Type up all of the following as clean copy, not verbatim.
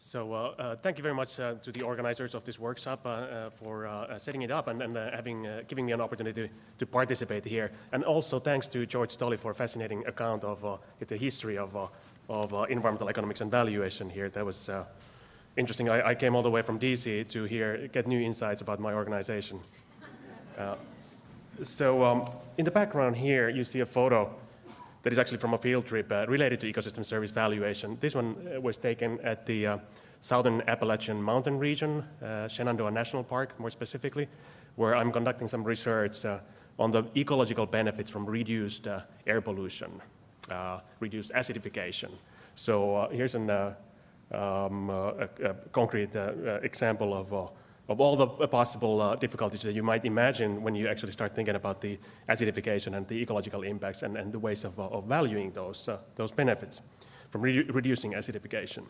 Thank you very much to the organizers of this workshop for setting it up and giving me an opportunity to participate here. And also thanks to George Tolley for a fascinating account of the history of environmental economics and valuation here. That was interesting. I came all the way from DC to get new insights about my organization. In the background here, you see a photo that is actually from a field trip related to ecosystem service valuation. This one was taken at the Southern Appalachian Mountain region, Shenandoah National Park more specifically, where I'm conducting some research on the ecological benefits from reduced air pollution, reduced acidification. So here's a concrete example of all the possible difficulties that you might imagine when you actually start thinking about the acidification and the ecological impacts and the ways of valuing those benefits from reducing acidification.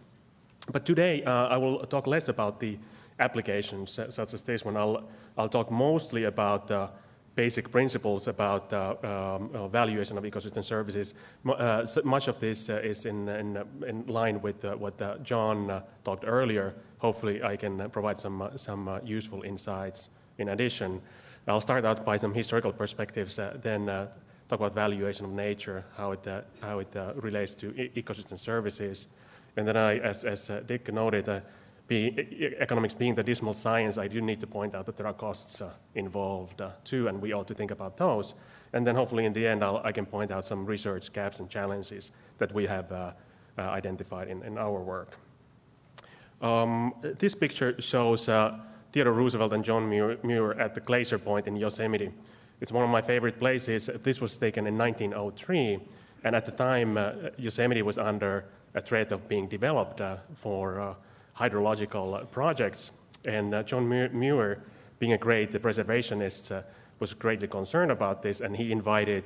But today I will talk less about the applications such as this one. I'll talk mostly about the basic principles about valuation of ecosystem services. Much of this is in line with what John talked earlier. Hopefully I can provide some useful insights in addition. I'll start out by some historical perspectives, then talk about valuation of nature, how it relates to ecosystem services. And then as Dick noted, economics being the dismal science, I do need to point out that there are costs involved too, and we ought to think about those. And then hopefully in the end I can point out some research gaps and challenges that we have identified in our work. This picture shows Theodor Roosevelt and John Muir at the Glacier Point in Yosemite. It's one of my favorite places. This was taken in 1903, and at the time Yosemite was under a threat of being developed for hydrological projects. And John Muir, being a great preservationist, was greatly concerned about this, and he invited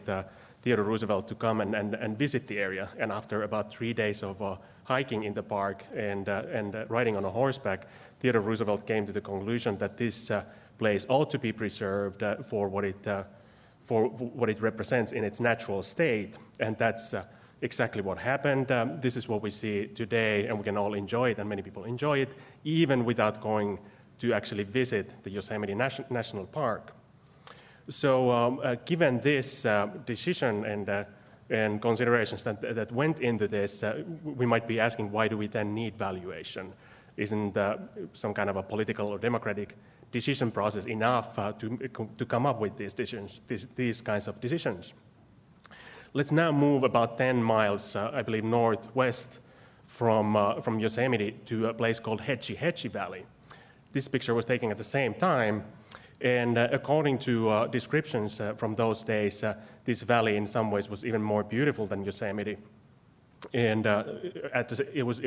Theodor Roosevelt to come and visit the area. And after about 3 days of hiking in the park and riding on a horseback, Theodor Roosevelt came to the conclusion that this place ought to be preserved for what it represents in its natural state, and that's exactly what happened. This is what we see today, and we can all enjoy it, and many people enjoy it, even without going to actually visit the Yosemite National Park. So given this decision and considerations that went into this, we might be asking, why do we then need valuation? Isn't some kind of a political or democratic decision process enough to come up with these decisions, these kinds of decisions? Let's now move about 10 miles, I believe, northwest from Yosemite to a place called Hetchy Valley. This picture was taken at the same time, and according to descriptions from those days, this valley in some ways was even more beautiful than Yosemite, and it was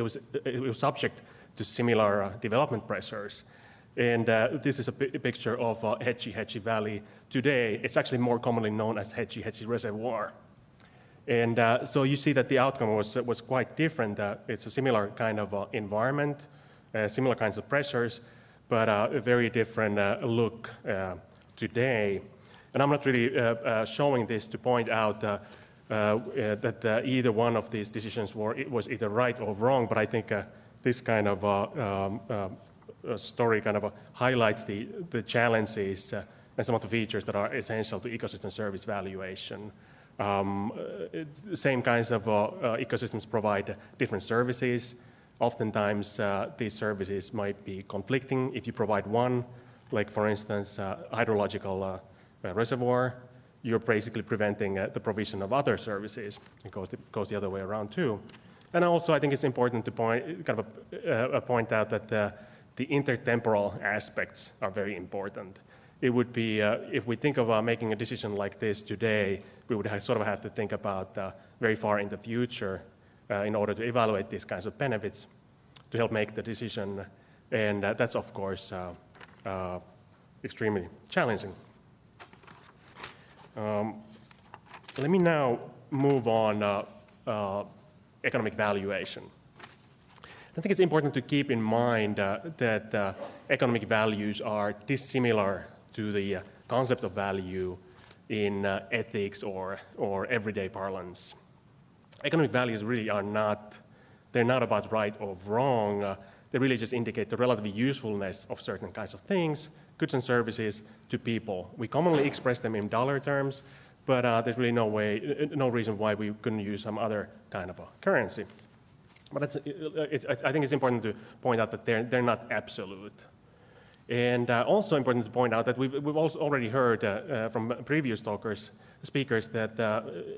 subject to similar development pressures. And this is a picture of Hetchy Valley today. It's actually more commonly known as Hetchy Reservoir. And so you see that the outcome was quite different. It's a similar kind of environment, similar kinds of pressures, but a very different look today. And I'm not really showing this to point out that either one of these decisions was either right or wrong, but I think this kind of story kind of highlights the challenges and some of the features that are essential to ecosystem service valuation. Same kinds of ecosystems provide different services. Oftentimes, these services might be conflicting. If you provide one, like for instance, hydrological reservoir, you're basically preventing the provision of other services. It goes the other way around too. And also, I think it's important to point out that the intertemporal aspects are very important. It would be, if we think of making a decision like this today, we would sort of have to think about very far in the future in order to evaluate these kinds of benefits to help make the decision. And that's, of course, extremely challenging. Let me now move on economic valuation. I think it's important to keep in mind that economic values are dissimilar to the concept of value in ethics or everyday parlance. Economic values really are not, they're not about right or wrong. They really just indicate the relative usefulness of certain kinds of things, goods and services, to people. We commonly express them in dollar terms, but there's really no reason why we couldn't use some other kind of a currency. But I think it's important to point out that they're not absolute. And also important to point out that we've also already heard from previous speakers that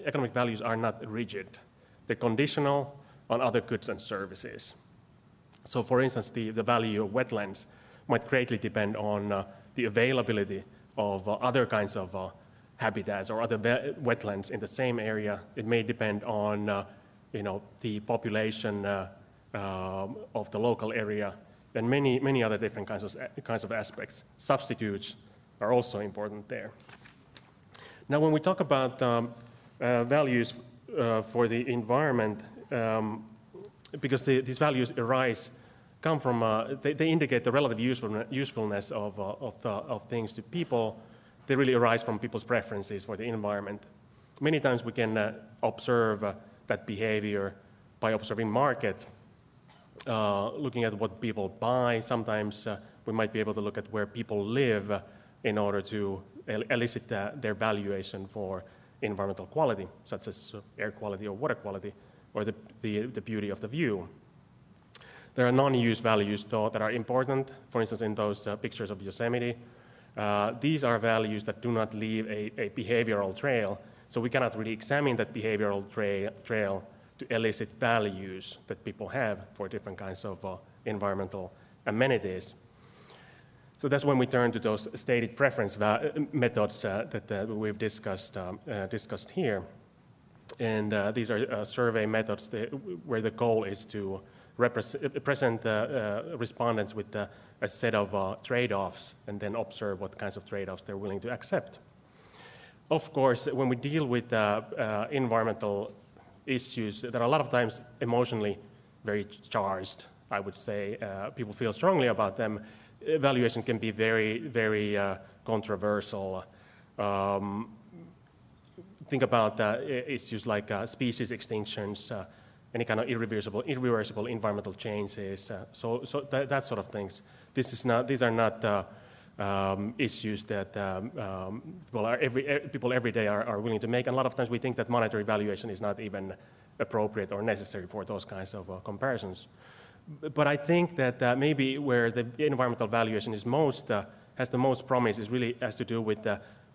economic values are not rigid. They're conditional on other goods and services. So for instance, the value of wetlands might greatly depend on the availability of other kinds of habitats or other wetlands in the same area. It may depend on the population of the local area, and many other different kinds of aspects. Substitutes are also important there. Now, when we talk about values for the environment, because these values come from, they indicate the relative usefulness of things to people. They really arise from people's preferences for the environment. Many times we can observe that behavior by observing market, looking at what people buy. Sometimes we might be able to look at where people live in order to elicit their valuation for environmental quality, such as air quality or water quality, or the beauty of the view. There are non-use values, though, that are important. For instance, in those pictures of Yosemite, these are values that do not leave a behavioral trail, so we cannot really examine that behavioral trail to elicit values that people have for different kinds of environmental amenities. So that's when we turn to those stated preference methods that we've discussed here. And these are survey methods where the goal is to present respondents with a set of trade-offs and then observe what kinds of trade-offs they're willing to accept. Of course, when we deal with environmental issues that are a lot of times emotionally very charged, I would say, people feel strongly about them, evaluation can be very, very controversial. Think about issues like species extinctions, any kind of irreversible environmental changes, so that sort of things. These are not issues that people every day are willing to make, and a lot of times we think that monetary valuation is not even appropriate or necessary for those kinds of comparisons. But I think that maybe where the environmental valuation is has the most promise really has to do with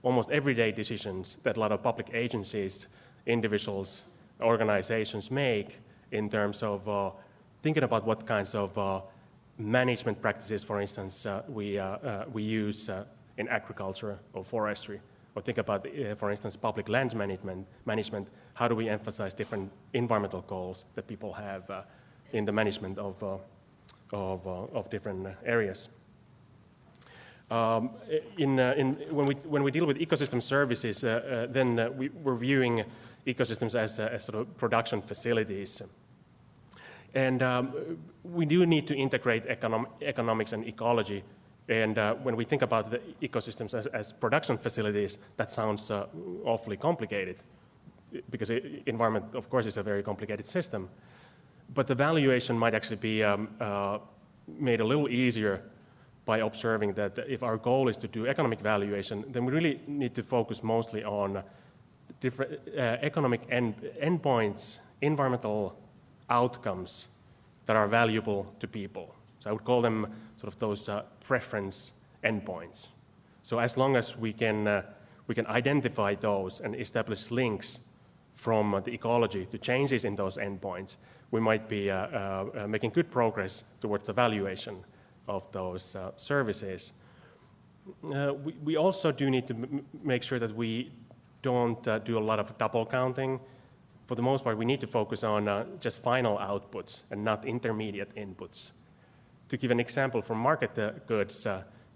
almost everyday decisions that a lot of public agencies, individuals, organizations make in terms of thinking about what kinds of management practices, for instance, we use in agriculture or forestry, or think about, for instance, public land management. How do we emphasize different environmental goals that people have in the management of different areas? When we deal with ecosystem services, then we're viewing ecosystems as sort of production facilities. And we do need to integrate economics and ecology. And when we think about the ecosystems as production facilities, that sounds awfully complicated, because environment, of course, is a very complicated system. But the valuation might actually be made a little easier by observing that if our goal is to do economic valuation, then we really need to focus mostly on different economic endpoints, environmental outcomes that are valuable to people. So I would call them sort of those preference endpoints. So as long as we can identify those and establish links from the ecology to changes in those endpoints, we might be making good progress towards the valuation of those services. We also do need to make sure that we don't do a lot of double counting. For the most part, we need to focus on just final outputs and not intermediate inputs. To give an example from market goods,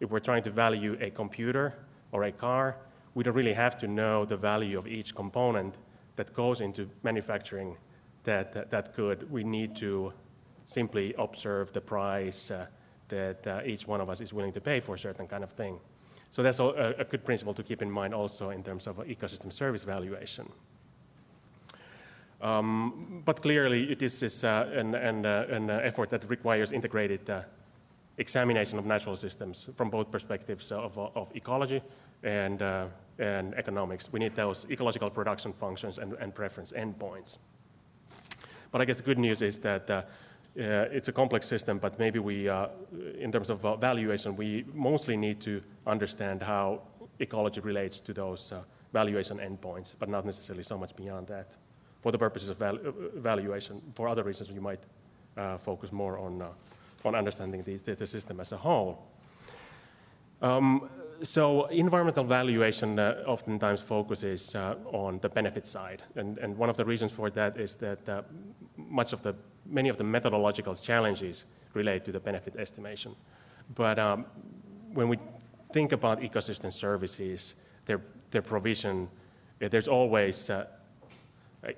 if we're trying to value a computer or a car, we don't really have to know the value of each component that goes into manufacturing that good. We need to simply observe the price that each one of us is willing to pay for a certain kind of thing. So that's a good principle to keep in mind also in terms of ecosystem service valuation. But clearly, this is an effort that requires integrated examination of natural systems from both perspectives of ecology and economics. We need those ecological production functions and preference endpoints. But I guess the good news is that it's a complex system, but maybe we, in terms of valuation, we mostly need to understand how ecology relates to those valuation endpoints, but not necessarily so much beyond that. For the purposes of valuation, for other reasons, you might focus more on understanding the system as a whole. So environmental valuation oftentimes focuses on the benefit side, and one of the reasons for that is that many of the methodological challenges relate to the benefit estimation. But when we think about ecosystem services, their provision, there's always,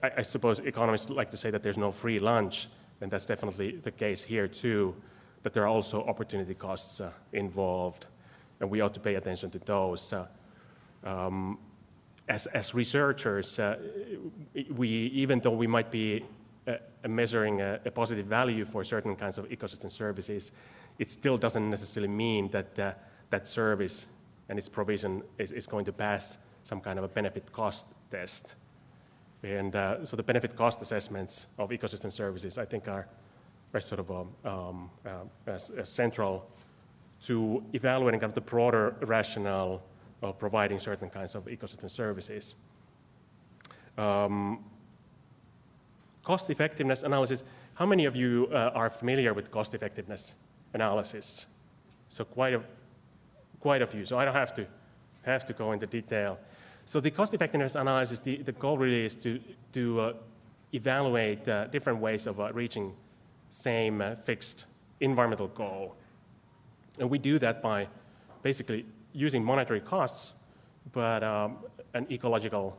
I suppose economists like to say that there's no free lunch, and that's definitely the case here too, but there are also opportunity costs involved, and we ought to pay attention to those. As researchers, even though we might be measuring a positive value for certain kinds of ecosystem services, it still doesn't necessarily mean that that service and its provision is going to pass some kind of a benefit cost test. And so the benefit cost assessments of ecosystem services, I think, are sort of central to evaluating kind of the broader rationale of providing certain kinds of ecosystem services. Cost effectiveness analysis. How many of you are familiar with cost effectiveness analysis? So quite a few. So I don't have to go into detail. So the cost effectiveness analysis, the goal really is to evaluate different ways of reaching same fixed environmental goal. And we do that by basically using monetary costs, but an ecological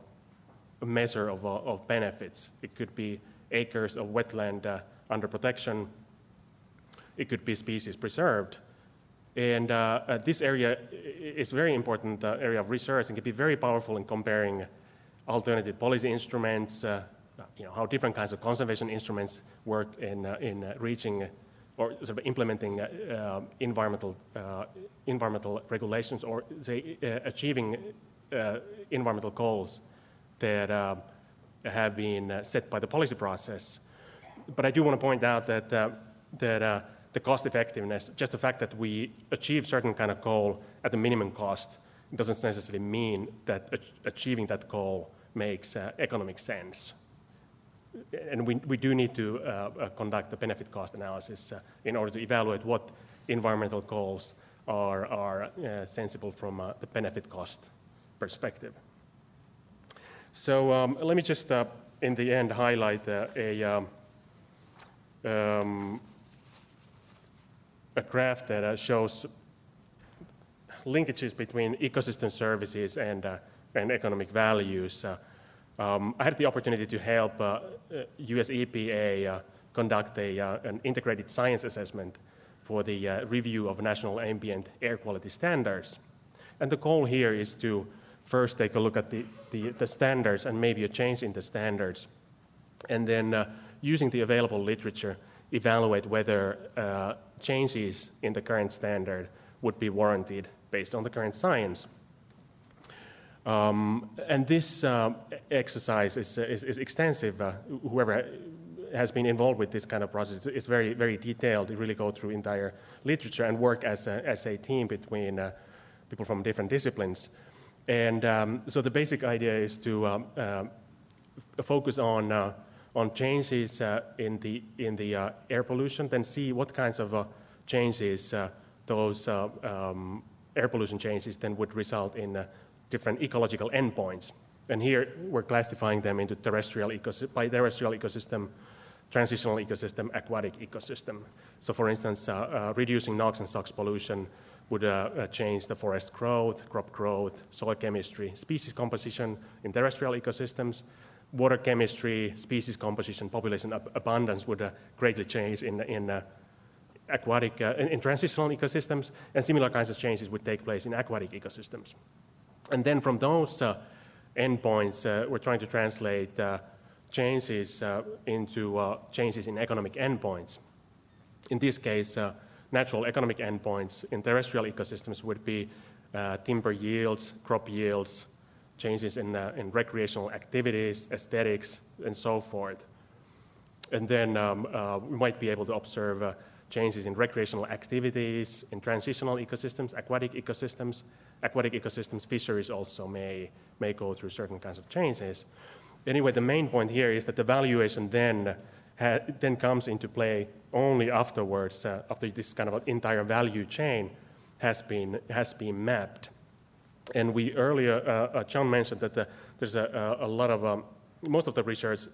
measure of benefits. It could be acres of wetland under protection. It could be species preserved. And this area is a very important area of research and can be very powerful in comparing alternative policy instruments, how different kinds of conservation instruments work in reaching or sort of implementing environmental regulations, or say achieving environmental goals that have been set by the policy process. But I do want to point out that the cost effectiveness, just the fact that we achieve certain kind of goal at the minimum cost, doesn't necessarily mean that achieving that goal makes economic sense. And we do need to conduct the benefit cost analysis in order to evaluate what environmental goals are sensible from the benefit cost perspective. So let me just, in the end, highlight a graph that shows linkages between ecosystem services and economic values. I had the opportunity to help US EPA conduct an integrated science assessment for the review of national ambient air quality standards. And the goal here is to first take a look at the standards and maybe a change in the standards, and then using the available literature, evaluate whether changes in the current standard would be warranted based on the current science. And this exercise is extensive. Whoever has been involved with this kind of process, it's very, very detailed. You really go through entire literature and work as a team between people from different disciplines. And so the basic idea is to focus on changes in the air pollution, then see what kinds of changes those air pollution changes then would result in different ecological endpoints. And here we're classifying them into terrestrial ecosystem, transitional ecosystem, aquatic ecosystem. So for instance, reducing NOx and SOx pollution would change the forest growth, crop growth, soil chemistry, species composition in terrestrial ecosystems. Water chemistry, species composition, population abundance would greatly change in aquatic, in transitional ecosystems, and similar kinds of changes would take place in aquatic ecosystems. And then from those endpoints, we're trying to translate changes into changes in economic endpoints. In this case, natural economic endpoints in terrestrial ecosystems would be timber yields, crop yields, changes in recreational activities, aesthetics, and so forth. And then we might be able to observe changes in recreational activities, in transitional ecosystems, aquatic ecosystems. Aquatic ecosystems, fisheries also may go through certain kinds of changes. Anyway, the main point here is that the valuation then comes into play only afterwards, after this kind of entire value chain has been mapped. And we earlier, John mentioned that there's a lot of, most of the research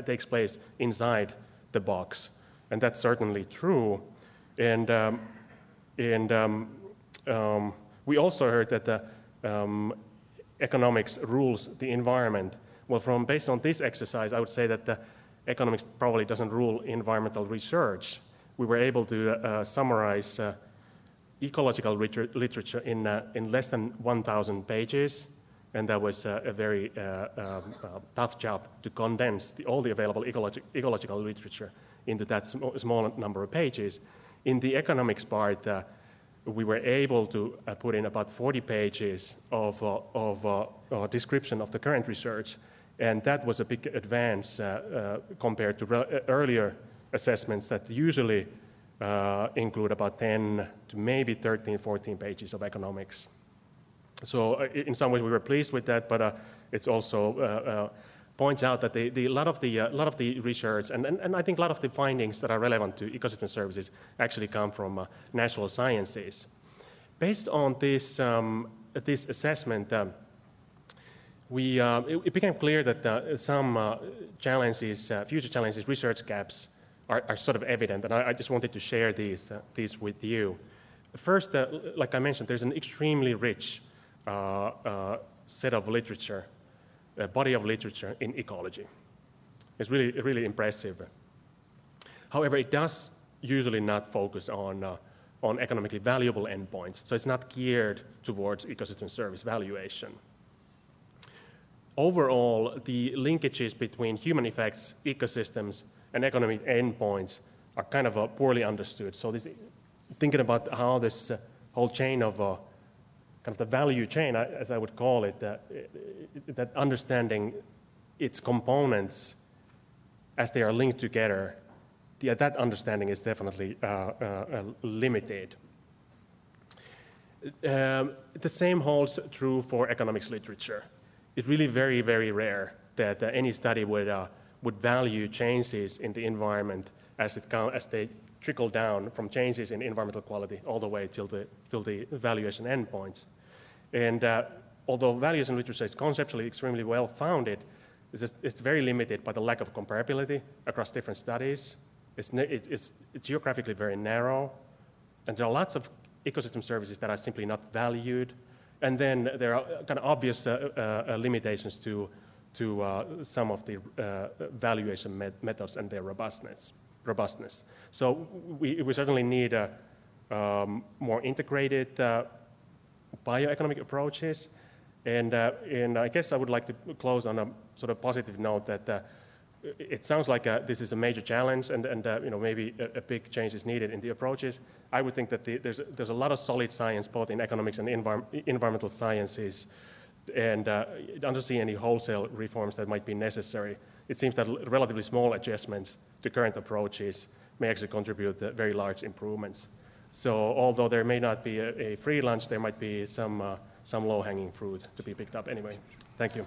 takes place inside the box, and that's certainly true. And we also heard that the economics rules the environment. Well, based on this exercise, I would say that the economics probably doesn't rule environmental research. We were able to summarize ecological literature in less than 1,000 pages, and that was a very tough job to condense all the available ecological literature into that small number of pages. In the economics part, we were able to put in about 40 pages of description of the current research, and that was a big advance compared to earlier assessments that usually include about 10 to maybe 13, 14 pages of economics. So in some ways we were pleased with that, but it's also points out that a lot of the research and I think a lot of the findings that are relevant to ecosystem services actually come from natural sciences. Based on this assessment, it became clear that some challenges, future challenges, research gaps are sort of evident, and I just wanted to share these with you. First, like I mentioned, there's an extremely rich set of literature, a body of literature in ecology. It's really impressive. However, it does usually not focus on economically valuable endpoints, so it's not geared towards ecosystem service valuation. Overall, the linkages between human effects, ecosystems, and economic endpoints are kind of poorly understood. So thinking about how this whole chain of kind of the value chain, as I would call it, that understanding its components as they are linked together, that understanding is definitely limited. The same holds true for economics literature. It's really very, very rare that any study would value changes in the environment as they trickle down from changes in environmental quality all the way till the valuation endpoints. And although valuation literature is conceptually extremely well founded, it's very limited by the lack of comparability across different studies. It's geographically very narrow, and there are lots of ecosystem services that are simply not valued. And then there are kind of obvious limitations to some of the valuation methods and their robustness. So we certainly need more integrated bioeconomic approaches. And I guess I would like to close on a sort of positive note that it sounds like this is a major challenge, and maybe a big change is needed in the approaches. I would think that there's a lot of solid science both in economics and environmental sciences, and I don't see any wholesale reforms that might be necessary. It seems that relatively small adjustments to current approaches may actually contribute to very large improvements. So although there may not be a free lunch, there might be some low-hanging fruit to be picked up anyway. Thank you.